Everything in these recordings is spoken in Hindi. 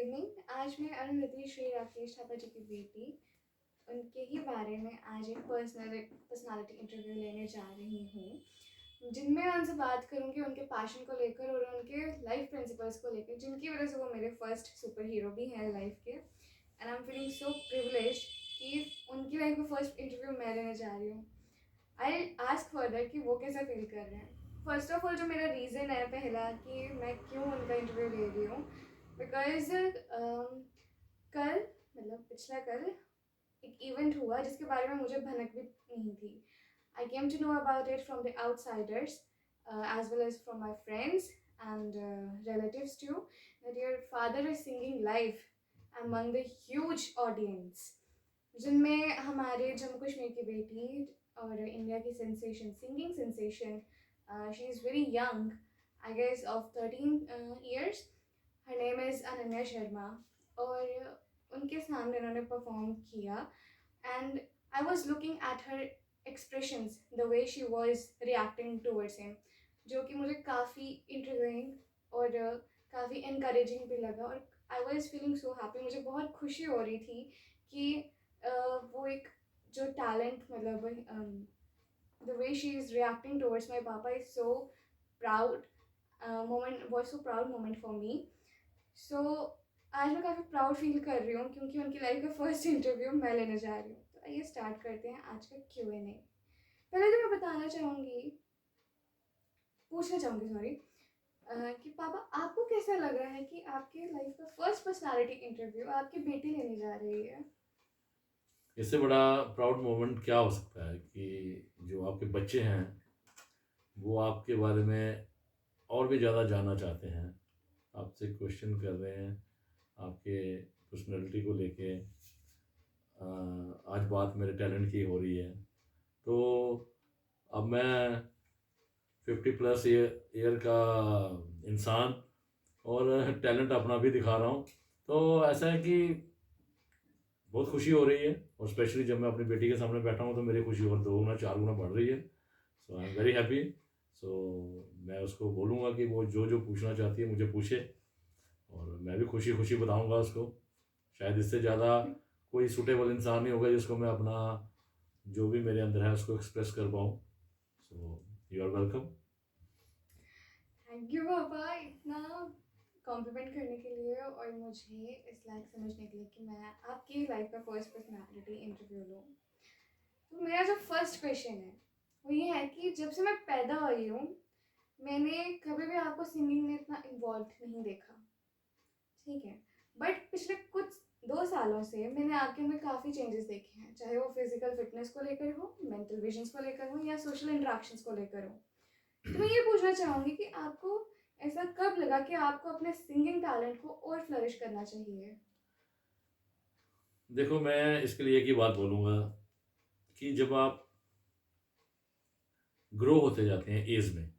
इवनिंग। आज मैं अरुंधति श्री राकेश थापा जी की बेटी, उनके ही बारे में आज एक पर्सनालिटी इंटरव्यू लेने जा रही हूँ, जिनमें मैं उनसे बात करूँगी उनके पैशन को लेकर और उनके लाइफ प्रिंसिपल्स को लेकर, जिनकी वजह से वो मेरे फर्स्ट सुपर हीरो भी हैं लाइफ के। And I am feeling so privileged कि उनकी लाइफ में फर्स्ट इंटरव्यू मैं लेने जा रही हूँ। आई आस्क फर्दर कि वो कैसा फील कर रहे हैं। फर्स्ट ऑफ ऑल जो मेरा रीज़न है पहला कि मैं क्यों उनका इंटरव्यू ले रही हूँ, बिकॉज कल मतलब पिछला कल एक इवेंट हुआ जिसके बारे में मुझे भनक भी नहीं थी। I came to know about it from the outsiders as well as from my friends and relatives too, that your father is singing live among the huge audience, जिनमें हमारे जम्मू कश्मीर की बेटी और इंडिया की sensation, singing sensation, she is very young, I guess of 13 years. Her name is Ananya Sharma. और उनके सामने उन्होंने परफॉर्म किया and I was looking at her expressions, the way she was reacting towards him, जो कि मुझे काफ़ी इंटरव्यूइंग और काफ़ी इनकरेजिंग भी लगा। और I was feeling so happy, मुझे बहुत खुशी हो रही थी कि वो एक जो टैलेंट, मतलब the way she is reacting towards my papa is so proud moment, was so proud moment for me. So आज मैं काफ़ी प्राउड फील कर रही हूँ क्योंकि उनकी लाइफ का फर्स्ट इंटरव्यू मैं लेने जा रही हूँ। तो आइए स्टार्ट करते हैं आज का Q&A। पहले तो मैं बताना चाहूँगी, पूछना चाहूँगी सॉरी, कि पापा आपको कैसा लग रहा है कि आपके लाइफ का फर्स्ट पर्सनालिटी इंटरव्यू आपकी बेटी लेने जा रही है। इससे बड़ा प्राउड मोमेंट क्या हो सकता है कि जो आपके बच्चे हैं वो आपके बारे में और भी ज़्यादा जानना चाहते हैं, आपसे क्वेश्चन कर रहे हैं आपके पर्सनैलिटी को लेके। आज बात मेरे टैलेंट की हो रही है, तो अब मैं 50+ ईयर का इंसान और टैलेंट अपना भी दिखा रहा हूँ। तो ऐसा है कि बहुत खुशी हो रही है, और स्पेशली जब मैं अपनी बेटी के सामने बैठा हूँ तो मेरी खुशी और 2 गुना 4 गुना बढ़ रही है। सो आई एम वेरी हैप्पी। सो मैं उसको बोलूँगा कि वो जो जो पूछना चाहती है मुझे पूछे, और मैं भी खुशी खुशी बताऊँगा उसको। शायद इससे ज़्यादा कोई सूटेबल इंसान नहीं होगा जिसको मैं अपना जो भी मेरे अंदर है उसको एक्सप्रेस कर पाऊँ। So you are welcome. Thank you पापा, इतना कॉम्प्लीमेंट करने के लिए और मुझे इस लायक समझने के लिए कि मैं आपकी लाइफ का फर्स्ट पर्सनालिटी इंटरव्यू लूँ। तो मेरा जो फर्स्ट क्वेश्चन है वो ये है कि जब से मैं पैदा हुई हूँ मैंने कभी भी आपको सिंगिंग में इतना इन्वॉल्व नहीं देखा, ठीक है। बट पिछले कुछ 2 सालों से मैंने आपके अंदर काफ़ी चेंजेस देखे हैं, चाहे वो फिजिकल फिटनेस को लेकर हो, मेंटल विजन्स को लेकर हो, या सोशल इंट्रैक्शंस को लेकर हो। तो मैं ये पूछना चाहूँगी कि आपको ऐसा कब लगा कि आपको अपने सिंगिंग टैलेंट को और फ्लरिश करना चाहिए। देखो, मैं इसके लिए एक ही बात बोलूँगा कि जब आप ग्रो होते जाते हैं एज में,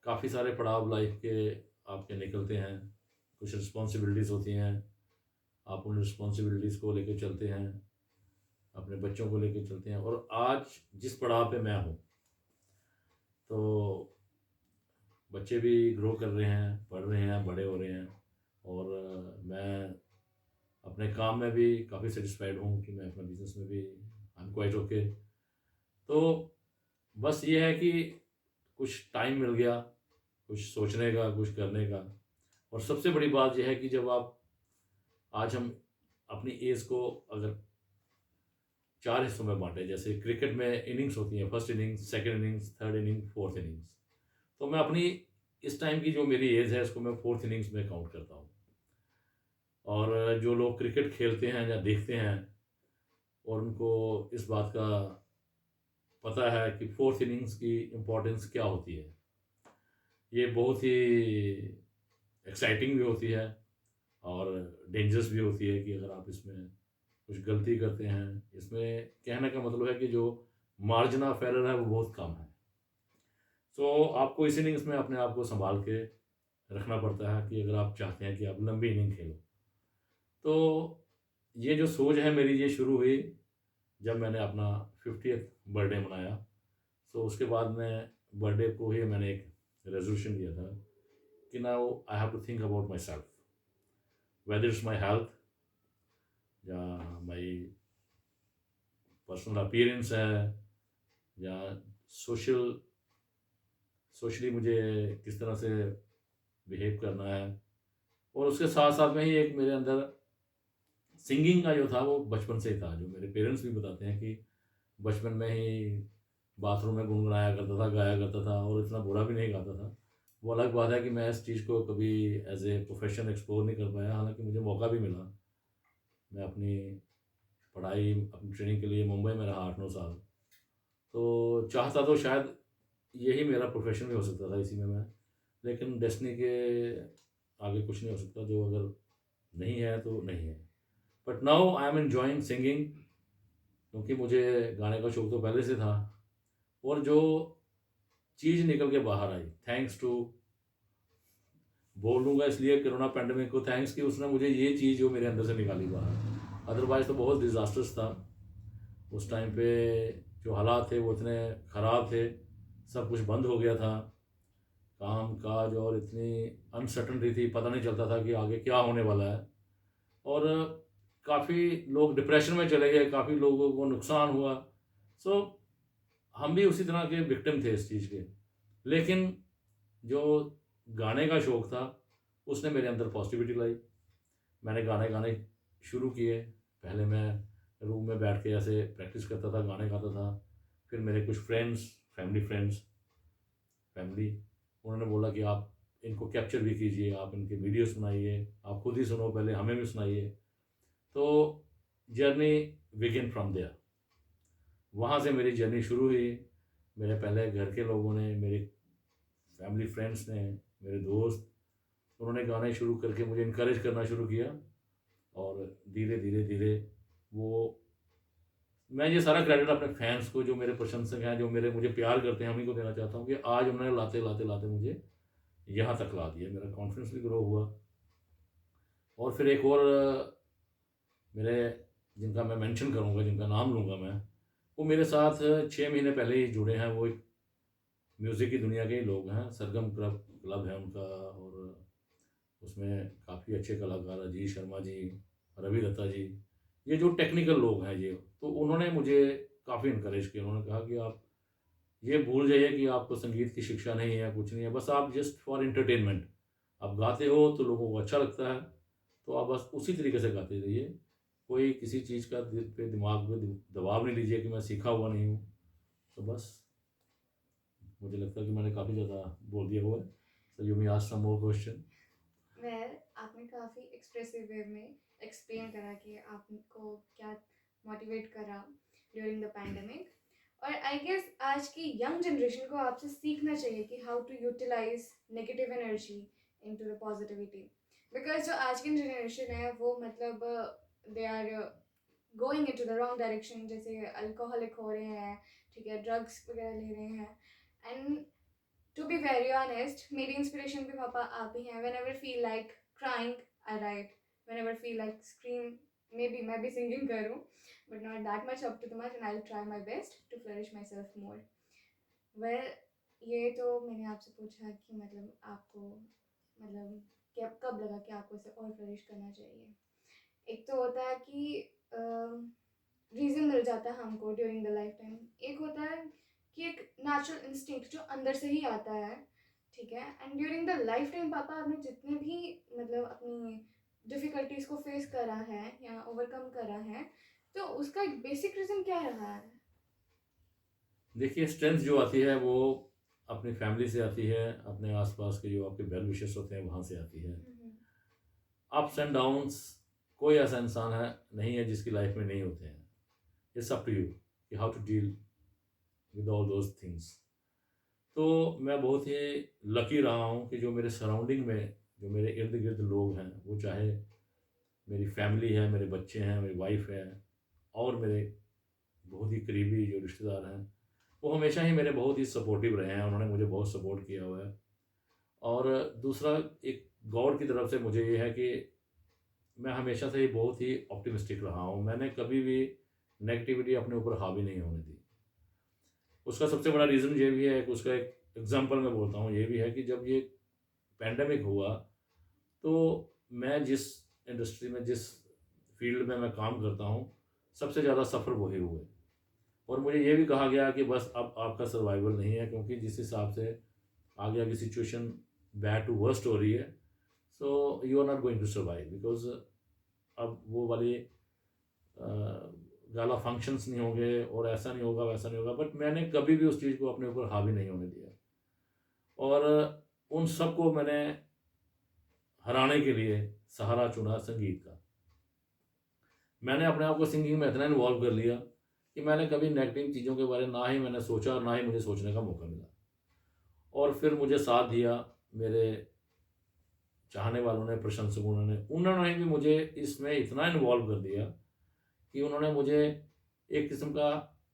काफ़ी सारे पड़ाव लाइफ के आपके निकलते हैं, कुछ रिस्पॉन्सिबिलिटीज़ होती हैं, आप उन रिस्पॉन्सिबिलिटीज़ को लेके चलते हैं, अपने बच्चों को लेके चलते हैं। और आज जिस पड़ाव पे मैं हूँ, तो बच्चे भी ग्रो कर रहे हैं, पढ़ रहे हैं, बड़े हो रहे हैं, और मैं अपने काम में भी काफ़ी सेटिस्फाइड हूँ कि मैं अपना बिज़नेस में भी आई एम क्वाइट ओके। तो बस ये है कि कुछ टाइम मिल गया, कुछ सोचने का, कुछ करने का। और सबसे बड़ी बात यह है कि जब आप आज हम अपनी एज को अगर 4 हिस्सों में बाँटे, जैसे क्रिकेट में इनिंग्स होती हैं, first innings, second innings, third inning, fourth innings. तो मैं अपनी इस टाइम की जो मेरी एज है उसको मैं फोर्थ इनिंग्स में काउंट करता हूँ। और जो लोग क्रिकेट खेलते हैं या देखते हैं और उनको इस बात का पता है कि फोर्थ इनिंग्स की इम्पोर्टेंस क्या होती है, ये बहुत ही एक्साइटिंग भी होती है और डेंजरस भी होती है कि अगर आप इसमें कुछ गलती करते हैं, इसमें कहने का मतलब है कि जो मार्जिन ऑफ एरर है वो बहुत कम है। सो आपको इस इनिंग्स में अपने आप को संभाल के रखना पड़ता है कि अगर आप चाहते हैं कि आप लंबी इनिंग खेलो। तो ये जो सोच है मेरी, ये शुरू हुई जब मैंने अपना 50th बर्थडे मनाया। सो उसके बाद मैं बर्थडे को ही मैंने एक रेजोल्यूशन लिया था कि now I have to think about myself. whether it's my health या my पर्सनल अपीयरेंस है या सोशली मुझे किस तरह से बिहेव करना है। और उसके साथ साथ में ही एक मेरे अंदर सिंगिंग का जो था वो बचपन से ही था, जो मेरे पेरेंट्स भी बताते हैं कि बचपन में ही बाथरूम में गुनगुनाया करता था, गाया करता था और इतना बुरा भी नहीं गाता था। वो अलग बात है कि मैं इस चीज़ को कभी एज़ ए प्रोफ़ेशन एक्सप्लोर नहीं कर पाया, हालाँकि मुझे मौका भी मिला। मैं अपनी पढ़ाई, अपनी ट्रेनिंग के लिए मुंबई में रहा 8-9 साल। तो चाहता तो शायद यही मेरा प्रोफ़ेशन भी हो सकता था इसी में मैं, लेकिन डेस्टिनी के आगे कुछ नहीं हो सकता, जो अगर नहीं है तो नहीं है। But now I am enjoying singing, क्योंकि मुझे गाने का शौक तो पहले से था। और जो चीज़ निकल के बाहर आई, थैंक्स टू, बोलूँगा इसलिए कोरोना पैंडेमिक को थैंक्स कि उसने मुझे ये चीज़ जो मेरे अंदर से निकाली बाहर। अदरवाइज़ तो बहुत डिज़ास्टर्स था। उस टाइम पे जो हालात थे वो इतने ख़राब थे, सब कुछ बंद हो गया था। काम-काज और इतनी अनसर्टेनिटी थी, पता नहीं चलता था कि आगे क्या होने वाला है। और काफ़ी लोग डिप्रेशन में चले गए, काफ़ी लोगों को नुकसान हुआ। सो हम भी उसी तरह के विक्टिम थे इस चीज़ के। लेकिन जो गाने का शौक था, उसने मेरे अंदर पॉज़िटिविटी लाई। मैंने गाने गाने शुरू किए। पहले मैं रूम में बैठ के ऐसे प्रैक्टिस करता था, गाने गाता था। फिर मेरे कुछ फ्रेंड्स, फैमिली, उन्होंने बोला कि आप इनको कैप्चर भी कीजिए, आप इनके वीडियो सुनाइए, आप खुद ही सुनो पहले, हमें भी सुनाइए। तो जर्नी बिगिन फ्रॉम देयर। वहाँ से मेरी जर्नी शुरू हुई। मेरे पहले घर के लोगों ने, मेरे फैमिली फ्रेंड्स ने, मेरे दोस्त, उन्होंने गाने शुरू करके मुझे इनकरेज करना शुरू किया। और धीरे-धीरे वो, मैं ये सारा क्रेडिट अपने फैन्स को, जो मेरे प्रशंसक हैं, जो मेरे मुझे प्यार करते हैं, उन्हीं को देना चाहता हूँ कि आज उन्होंने लाते-लाते मुझे यहाँ तक ला दिया। मेरा कॉन्फिडेंस भी ग्रो हुआ। और फिर एक और मेरे, जिनका मैं मेंशन करूँगा, जिनका नाम लूँगा मैं, वो मेरे साथ 6 महीने पहले ही जुड़े हैं। वो एक म्यूज़िक की दुनिया के ही लोग हैं। सरगम क्लब है उनका, और उसमें काफ़ी अच्छे कलाकार अजीत शर्मा जी, रवि दत्ता जी, ये जो टेक्निकल लोग हैं ये, तो उन्होंने मुझे काफ़ी इनकरेज किया। उन्होंने कहा कि आप ये भूल जाइए कि आपको संगीत की शिक्षा नहीं है, कुछ नहीं है, बस आप जस्ट फॉर एंटरटेनमेंट आप गाते हो तो लोगों को अच्छा लगता है, तो आप बस उसी तरीके से गाते रहिए। कोई किसी चीज़ का दिमाग पे दबाव नहीं लीजिए कि मैं सीखा हुआ नहीं हूँ। तो बस मुझे लगता है कि मैंने काफ़ी ज़्यादा बोल दिया हुआ है। So you may ask some more question. Well, आपने काफ़ी एक्सप्रेसिव वे में एक्सप्लेन करा कि आपको क्या मोटिवेट करा ड्यूरिंग द पैंडमिक। और आई गेस आज की यंग जनरेशन को आपसे सीखना चाहिए कि how to utilise negative energy into the positivity. Because जो आज की जनरेशन है वो मतलब they are going into the wrong direction, जैसे अल्कोहलिक हो रहे हैं, ठीक है, ड्रग्स वगैरह ले रहे हैं। And to be very honest, मेरी इंस्पिरेशन भी पापा आप ही हैं। whenever feel like crying I write, whenever feel like scream, maybe मैं भी singing करूँ, but not that much up to the mark, and I'll try my best to flourish myself more. well, ये तो मैंने आपसे पूछा कि मतलब आपको मतलब क्या कब लगा कि आपको इसे और फ्लरिश करना चाहिए। एक तो होता है कि रीज़न मिल जाता है हमको ड्यूरिंग द लाइफ टाइम। एक होता है कि एक नेचुरल इंस्टिंक्ट जो अंदर से ही आता है, ठीक है। And during the life time पापा आपने जितने भी मतलब अपनी डिफ़िकल्टीज़ को फेस करा है या ओवरकम करा है, तो उसका एक बेसिक रीज़न क्या रहा है? देखिए, स्ट्रेंथ जो आती है वो अपनी फैमिली से आती है, अपने आसपास के जो आपके वेल विशर्स होते हैं वहाँ से आती है। अप्स एंड डाउन्स, कोई ऐसा इंसान है नहीं है जिसकी लाइफ में नहीं होते हैं। इट्स अप टू यू कि how to deal with all those things. तो मैं बहुत ही लकी रहा हूँ कि जो मेरे सराउंडिंग में, जो मेरे इर्द गिर्द लोग हैं, वो चाहे मेरी फैमिली है, मेरे बच्चे हैं, मेरी वाइफ है, और मेरे बहुत ही करीबी जो रिश्तेदार हैं, वो हमेशा ही मेरे बहुत ही सपोर्टिव रहे हैं। उन्होंने मुझे बहुत सपोर्ट किया हुआ है। और दूसरा, एक गॉड की तरफ से मुझे ये है कि मैं हमेशा से ही बहुत ही ऑप्टिमिस्टिक रहा हूँ। मैंने कभी भी नेगेटिविटी अपने ऊपर हावी नहीं होने दी। उसका सबसे बड़ा रीज़न ये भी है कि उसका एक एग्ज़ाम्पल मैं बोलता हूँ, ये भी है कि जब ये पैंडेमिक हुआ, तो मैं जिस इंडस्ट्री में, जिस फील्ड में मैं काम करता हूँ, सबसे ज़्यादा सफ़र वही हुए। और मुझे ये भी कहा गया कि बस अब आपका सर्वाइवल नहीं है, क्योंकि जिस हिसाब से आगे आगे सिचुएशन बैड टू वर्स्ट हो रही है, so you are not going to survive, because अब वो वाली गाला फंक्शंस नहीं होंगे और ऐसा नहीं होगा वैसा नहीं होगा। बट मैंने कभी भी उस चीज़ को अपने ऊपर हावी नहीं होने दिया, और उन सबको मैंने हराने के लिए सहारा चुना संगीत का। मैंने अपने आप को सिंगिंग में इतना इन्वॉल्व कर लिया कि मैंने कभी नेगेटिव चीज़ों के बारे में ना ही मैंने सोचा और ना ही मुझे सोचने का मौका मिला। और फिर मुझे साथ दिया मेरे चाहने वालों ने, प्रशंसकों ने, उन्होंने भी मुझे इसमें इतना इन्वॉल्व कर दिया कि उन्होंने मुझे एक किस्म का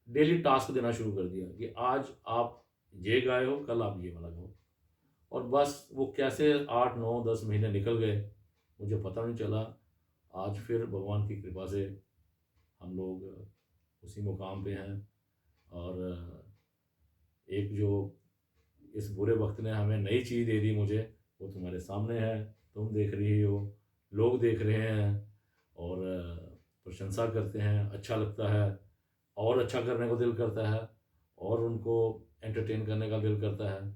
डेली टास्क देना शुरू कर दिया कि आज आप ये गाए हो, कल आप ये वाला गाओ। और बस वो कैसे 8 9 10 महीने निकल गए, मुझे पता नहीं चला। आज फिर भगवान की कृपा से हम लोग उसी मुकाम पे हैं। और एक जो इस बुरे वक्त ने हमें नई चीज़ दे दी मुझे, वो तुम्हारे सामने है, तुम देख रही हो, लोग देख रहे हैं, और प्रशंसा करते हैं, अच्छा लगता है, और अच्छा करने को दिल करता है, और उनको एंटरटेन करने का दिल करता है।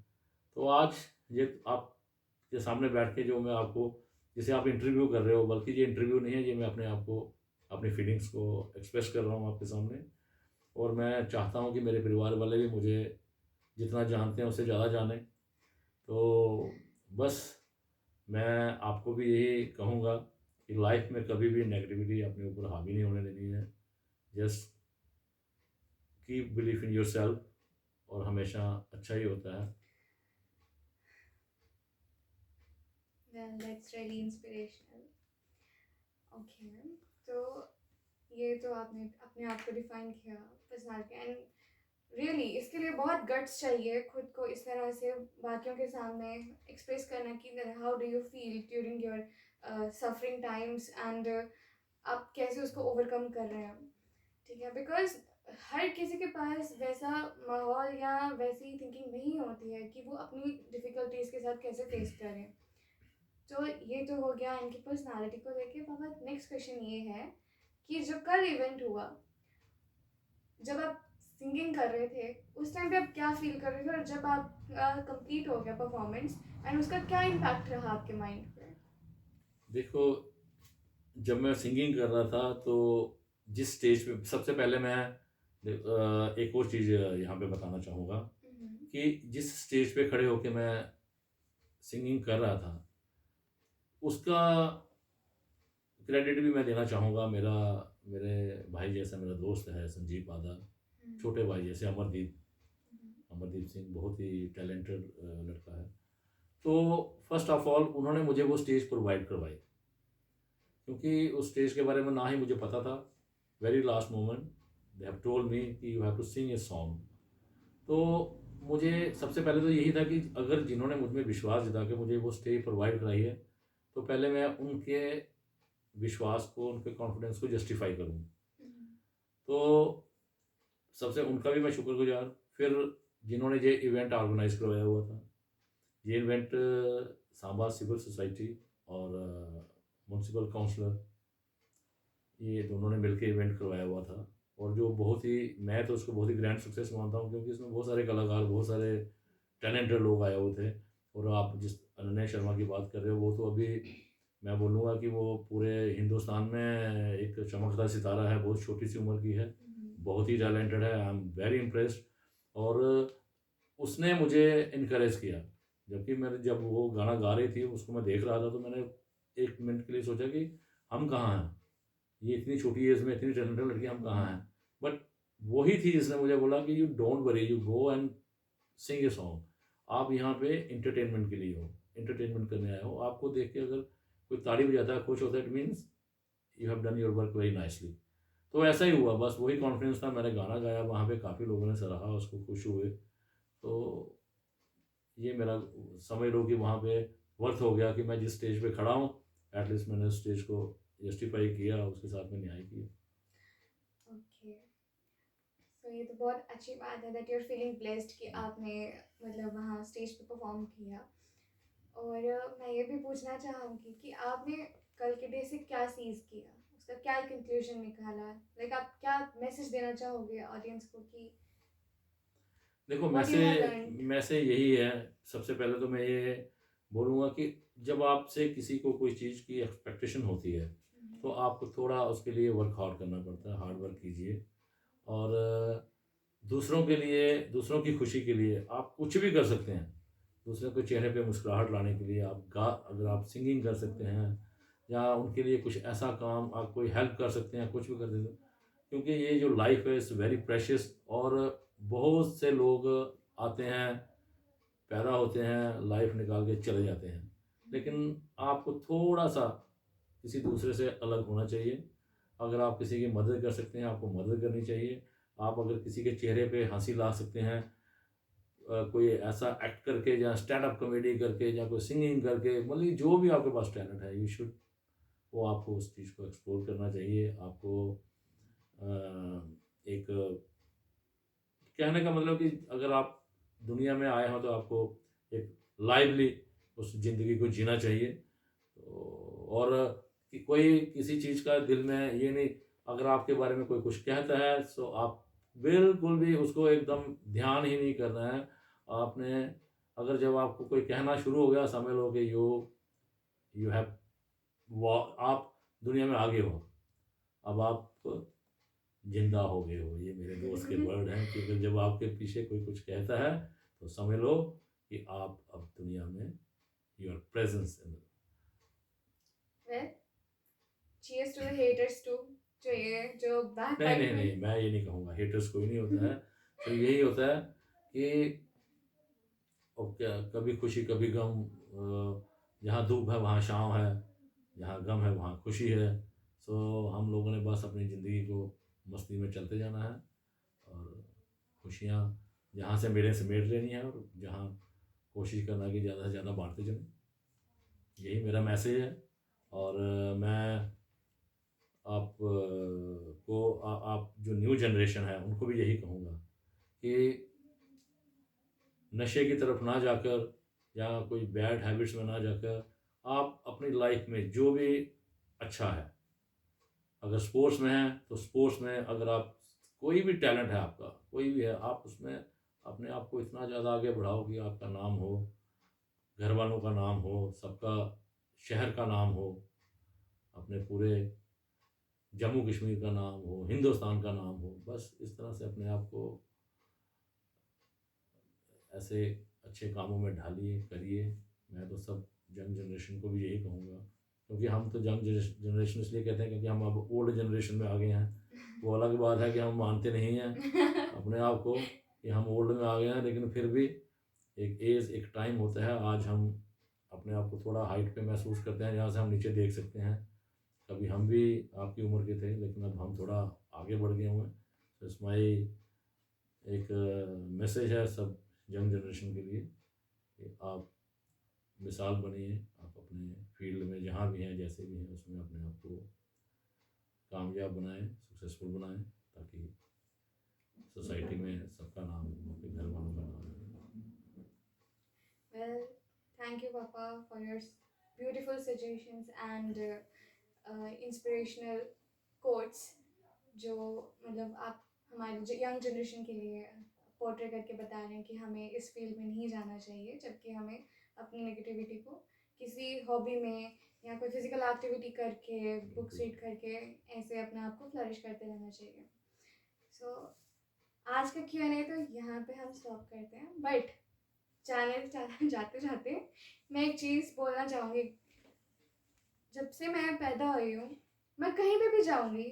तो आज ये आपके सामने बैठ के जो मैं आपको, जिसे आप इंटरव्यू कर रहे हो, बल्कि ये इंटरव्यू नहीं है, ये मैं अपने आप को, अपनी फीलिंग्स को एक्सप्रेस कर रहा हूँ आपके सामने। और मैं चाहता हूँ कि मेरे परिवार वाले भी मुझे जितना जानते हैं उससे ज़्यादा जानें। तो बस मैं आपको भी यही कहूँगा कि लाइफ में कभी भी नेगेटिविटी अपने ऊपर हावी नहीं होने देनी है। Just keep belief in yourself, और हमेशा अच्छा ही होता है। Well, that's really inspirational. Okay, तो ये तो आपने अपने आप को डिफाइन किया पर्सनालिटी, एंड रियली इसके लिए बहुत गट्स चाहिए खुद को इस तरह से बाकियों के सामने एक्सप्रेस करना कि how do you feel during your suffering times, and आप कैसे उसको ओवरकम कर रहे हैं। ठीक है, बिकॉज हर किसी के पास वैसा माहौल या वैसी थिंकिंग नहीं होती है कि वो अपनी डिफ़िकल्टीज के साथ कैसे फेस करें। तो ये तो हो गया इनकी पर्सनालिटी को लेके। पापा, नेक्स्ट क्वेश्चन ये है कि जो कल इवेंट हुआ, जब आप सिंगिंग कर रहे थे उस टाइम पे आप क्या फील कर रहे थे, और जब आप कंप्लीट हो गया परफॉर्मेंस एंड उसका क्या इम्पैक्ट रहा आपके माइंड पे? देखो, जब मैं सिंगिंग कर रहा था, तो जिस स्टेज पे, सबसे पहले मैं एक और चीज़ यहाँ पे बताना चाहूँगा कि जिस स्टेज पे खड़े होके मैं सिंगिंग कर रहा था, उसका क्रेडिट भी मैं देना चाहूँगा। मेरे भाई जैसा मेरा दोस्त है संजीव पादा, छोटे भाई जैसे अमरदीप सिंह, बहुत ही टैलेंटेड लड़का है। तो फर्स्ट ऑफ ऑल उन्होंने मुझे वो स्टेज प्रोवाइड करवाई, क्योंकि उस स्टेज के बारे में ना ही मुझे पता था। Very last moment they have told me कि you have to sing a song. तो मुझे सबसे पहले तो यही था कि अगर जिन्होंने मुझ में विश्वास जता के मुझे वो स्टेज प्रोवाइड कराई है, तो पहले मैं उनके विश्वास को, उनके कॉन्फिडेंस को जस्टिफाई करूँ। तो सबसे उनका भी मैं शुक्रगुजार। फिर जिन्होंने ये इवेंट ऑर्गेनाइज करवाया हुआ था, ये इवेंट सांबा सिविल सोसाइटी और म्यूनसिपल काउंसलर, ये दोनों ने मिलकर इवेंट करवाया हुआ था। और जो बहुत ही, मैं तो उसको बहुत ही ग्रैंड सक्सेस मानता हूँ, क्योंकि इसमें बहुत सारे कलाकार, बहुत सारे टैलेंटेड लोग आए हुए थे। और आप जिस अनन्या शर्मा की बात कर रहे हो, वो तो अभी मैं बोलूँगा कि वो पूरे हिंदुस्तान में एक चमकता सितारा है। बहुत छोटी सी उम्र की है, बहुत ही टैलेंटेड है। आई एम वेरी इम्प्रेस्ड। और उसने मुझे इनकरेज किया, जबकि मैं जब वो गाना गा रही थी उसको मैं देख रहा था, तो मैंने एक मिनट के लिए सोचा कि हम कहाँ हैं, ये इतनी छोटी एज में इतनी टैलेंटेड लड़की, हम कहाँ हैं। बट वही थी जिसने मुझे बोला कि you don't worry, you go and Singh a song. आप यहाँ पे इंटरटेनमेंट के लिए हो, इंटरटेनमेंट करने आए हो। आपको देख के अगर कोई ताड़ी बजाता है, खुश होता है, it means you have done your work very nicely. तो ऐसा ही हुआ, बस वही कॉन्फिडेंस था। मैंने गाना गाया, वहाँ पे काफ़ी लोगों ने सराहा उसको, खुश हुए। तो ये मेरा, समझ लो कि वहाँ पे वर्थ हो गया कि मैं जिस स्टेज पे खड़ा हूँ, एटलीस्ट मैंने उस स्टेज को जस्टिफाई किया, उसके साथ में न्याय किया। ओके, सो ये तो बहुत अच्छी बात है that you are feeling blessed कि आपने मतलब वहाँ स्टेज पे परफॉर्म किया। और मैं ये भी पूछना चाहूँगी कि आपने कल के डे से क्या सीज किया, उसका क्या कंक्लूजन निकाला, लाइक आप क्या मैसेज देना चाहोगे ऑडियंस को कि देखो, व्हाट यू हैव लर्नड? मैं से यही है। सबसे पहले तो मैं ये बोलूँगा कि जब आपसे किसी को कोई चीज़ की एक्सपेक्टेशन होती है, तो आपको थोड़ा उसके लिए वर्क हार्ड करना पड़ता है, हार्ड वर्क कीजिए। और दूसरों के लिए, दूसरों की खुशी के लिए आप कुछ भी कर सकते हैं। दूसरे के चेहरे पे मुस्कुराहट लाने के लिए अगर आप सिंगिंग कर सकते हैं, या उनके लिए कुछ ऐसा काम आप कोई हेल्प कर सकते हैं, कुछ भी कर देते हैं। क्योंकि ये जो लाइफ है इज़ वेरी प्रेशियस, और बहुत से लोग आते हैं, पैदा होते हैं, लाइफ निकाल के चले जाते हैं। लेकिन आपको थोड़ा-सा किसी दूसरे से अलग होना चाहिए। अगर आप किसी की मदद कर सकते हैं, आपको मदद करनी चाहिए। आप अगर किसी के चेहरे पे हँसी ला सकते हैं, कोई ऐसा एक्ट करके, या स्टैंड अप कॉमेडी करके, या कोई सिंगिंग करके, मतलब जो भी आपके पास टैलेंट है, यू शुड, वो आपको उस चीज़ को एक्सप्लोर करना चाहिए। आपको एक कहने का मतलब कि अगर आप दुनिया में आए हो तो आपको एक लाइवली उस ज़िंदगी को जीना चाहिए। तो और कि कोई किसी चीज़ का दिल में ये नहीं, अगर आपके बारे में कोई कुछ कहता है सो आप बिल्कुल भी उसको एकदम ध्यान ही नहीं करना है। आपने अगर जब आपको कोई कहना शुरू हो गया, समझ लो कि यू हैव वा आप दुनिया में आगे हो। अब आप ज़िंदा हो गए हो। ये मेरे दोस्त के वर्ड हैं, क्योंकि जब आपके पीछे कोई कुछ कहता है तो समझ लो कि आप अब दुनिया में, your presence in. Well, cheers to the haters too, जो ये जो बैक नहीं, नहीं, बाइटिंग। नहीं, मैं ये नहीं कहूँगा, हेटर्स कोई नहीं होता है। तो यही होता है कि अब क्या, कभी खुशी कभी गम, जहाँ धूप है वहाँ छाँव है, जहाँ गम है वहाँ खुशी है। सो हम लोगों ने बस अपनी ज़िंदगी को मस्ती में चलते जाना है, और खुशियाँ जहाँ से मिले समेट लेनी है, और जहाँ कोशिश करना कि ज़्यादा से ज़्यादा बाँटते चलें। यही मेरा मैसेज है। और मैं आप जो न्यू जनरेशन है उनको भी यही कहूँगा कि नशे की तरफ ना जाकर, या कोई बैड हैबिट्स में ना जाकर, आप अपनी लाइफ में जो भी अच्छा है, अगर स्पोर्ट्स में है तो स्पोर्ट्स में, अगर आप कोई भी टैलेंट है आपका, कोई भी है, आप उसमें अपने आप को इतना ज़्यादा आगे बढ़ाओ कि आपका नाम हो, घर वालों का नाम हो, सबका, शहर का नाम हो, अपने पूरे जम्मू कश्मीर का नाम हो, हिंदुस्तान का नाम हो। बस इस तरह से अपने आप को ऐसे अच्छे कामों में ढालिए, करिए। मैं तो सब यंग जनरेशन को भी यही कहूँगा, क्योंकि हम तो यंग जनरेशन इसलिए कहते हैं क्योंकि हम अब ओल्ड जनरेशन में आ गए हैं। वो अलग बात है कि हम मानते नहीं हैं अपने आप को कि हम ओल्ड में आ गए हैं, लेकिन फिर भी एक एज, एक टाइम होता है। आज हम अपने आप को थोड़ा हाइट पे महसूस करते हैं, जहाँ से हम नीचे देख सकते हैं। कभी हम भी आपकी उम्र के थे, लेकिन अब हम थोड़ा आगे बढ़ गए हुए हैं। तो इट्स माई एक मैसेज है सब यंग जनरेशन के लिए कि आप मिसाल बनिए। आप अपने फील्ड में जहाँ भी हैं, जैसे भी हैं, उसमें अपने आप को कामयाब बनाएं, सक्सेसफुल बनाएं, ताकि सोसाइटी में सबका नाम हो, अपने घर वालों का नाम हो। Well, thank you, Papa, for your beautiful suggestions and inspirational quotes, जो मतलब आप हमारे यंग जनरेशन के लिए पोर्ट्रे करके बता रहे हैं कि हमें इस फील्ड में नहीं जाना चाहिए, जबकि हमें अपनी नेगेटिविटी को किसी हॉबी में या कोई फिजिकल एक्टिविटी करके, बुक्स रीड करके, ऐसे अपने आप को फ्लरिश करते रहना चाहिए। सो आज का Q&A तो यहाँ पे हम स्टॉप करते हैं, बट जाते जाते मैं एक चीज़ बोलना चाहूँगी। जब से मैं पैदा हुई हूँ, मैं कहीं पे भी जाऊँगी,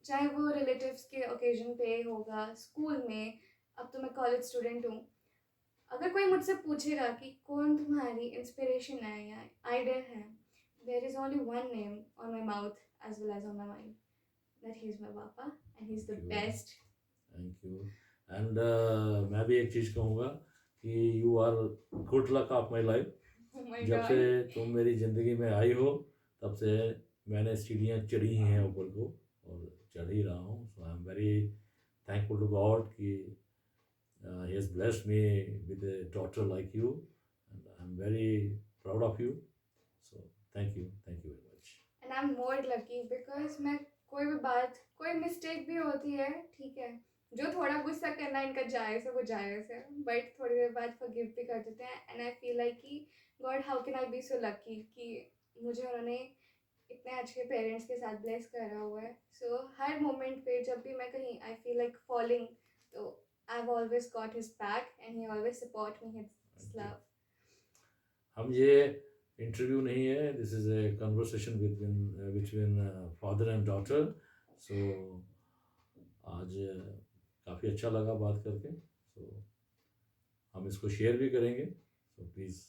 चाहे वो रिलेटिव्स के ओकेजन पे होगा, स्कूल में, अब तो मैं कॉलेज स्टूडेंट हूँ, अगर कोई मुझसे पूछेगा कि कौन तुम्हारी इंस्पिरेशन है या आइडल है, there is only one name on my mouth as well as on my mind, that he is my papa and he is the best. Thank you. And मैं भी एक चीज़ कहूँगा कि you are good luck of my life. Oh my जब से God. तुम मेरी ज़िंदगी में आई हो, तब से मैंने सीढ़ियाँ चढ़ी ही हैं ऊपर को, और चढ़ ही रहा हूँ। So I am very thankful to God कि he has blessed me with a daughter like you, and I am very proud of you. So thank you very much. And I am more lucky because मैं कोई भी बात, कोई मिस्टेक भी होती है, ठीक है, जो थोड़ा गुस्सा करना इनका जायज़ है वो जायज़ है, बट थोड़ी देर बाद फॉरगिव भी कर देते हैं। एंड आई फील लाइक कि God how can I be so lucky कि मुझे उन्होंने इतने अच्छे पेरेंट्स के साथ ब्लेस करा हुआ है। सो हर मोमेंट पे जब भी मैं कहीं आई फील लाइक फॉलिंग, तो I have always got his back and he always support me his love. हम ये इंटरव्यू नहीं है, this is a conversation between father and daughter. So आज काफ़ी अच्छा लगा बात करके। सो हम इसको शेयर भी करेंगे। So please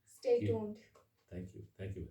stay tuned. Thank you, thank you.